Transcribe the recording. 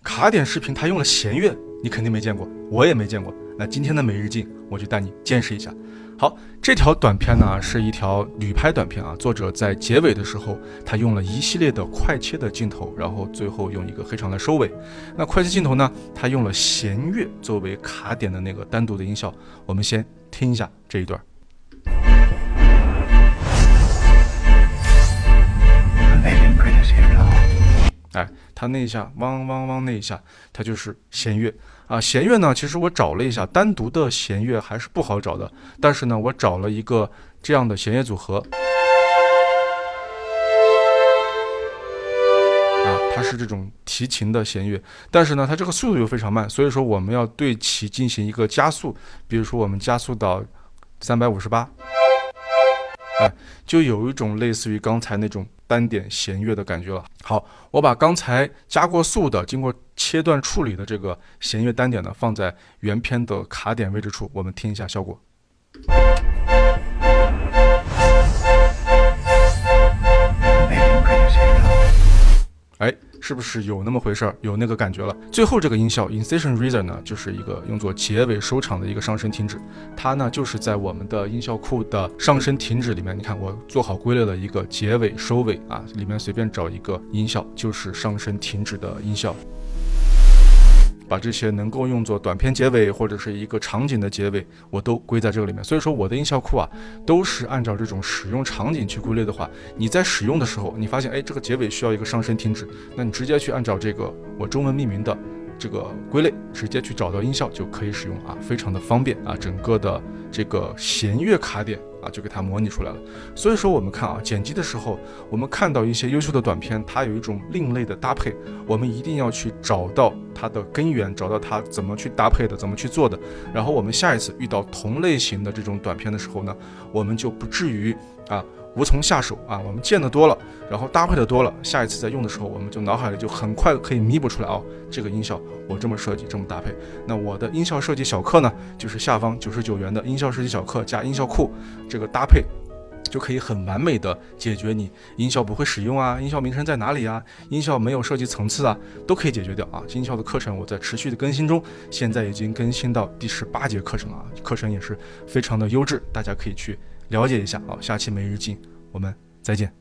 卡点视频它用了弦乐，你肯定没见过，我也没见过。那今天的每日镜我就带你见识一下。好，这条短片呢是一条旅拍短片啊，作者在结尾的时候，他用了一系列的快切的镜头，然后最后用一个黑场来收尾。那快切镜头呢，他用了弦乐作为卡点的那个单独的音效，我们先听一下这一段。哎，它那一下汪汪汪那一下，它就是弦乐啊。弦乐呢，其实我找了一下，单独的弦乐还是不好找的。但是呢，我找了一个这样的弦乐组合啊，它是这种提琴的弦乐，但是呢，它这个速度又非常慢，所以说我们要对其进行一个加速，比如说我们加速到358。哎，就有一种类似于刚才那种单点弦乐的感觉了。好，我把刚才加过速的、经过切断处理的这个弦乐单点呢，放在原片的卡点位置处，我们听一下效果。哎，是不是有那么回事儿，有那个感觉了？最后这个音效 Incision Razor 呢，就是一个用作结尾收场的一个上升停止，它呢就是在我们的音效库的上升停止里面，你看我做好归类了一个结尾收尾啊，里面随便找一个音效，就是上升停止的音效。把这些能够用作短片结尾或者是一个场景的结尾，我都归在这个里面。所以说我的音效库啊，都是按照这种使用场景去归类的话，你在使用的时候，你发现哎这个结尾需要一个上升停止，那你直接去按照这个我中文命名的这个归类，直接去找到音效就可以使用啊，非常的方便啊。整个的这个弦乐卡点啊，就给它模拟出来了。所以说我们看啊，剪辑的时候，我们看到一些优秀的短片，它有一种另类的搭配，我们一定要去找到它的根源，找到它怎么去搭配的，怎么去做的。然后我们下一次遇到同类型的这种短片的时候呢，我们就不至于无从下手啊。我们见得多了，然后搭配的多了，下一次在用的时候，我们就脑海里就很快可以弥补出来这个音效我这么设计，这么搭配。那我的音效设计小课呢，就是下方99元的音效设计小课加音效库，这个搭配就可以很完美的解决你音效不会使用啊，音效名称在哪里啊，音效没有设计层次啊，都可以解决掉啊。音效的课程我在持续的更新中，现在已经更新到第18节课程了，课程也是非常的优质，大家可以去了解一下。好，下期每日镜我们再见。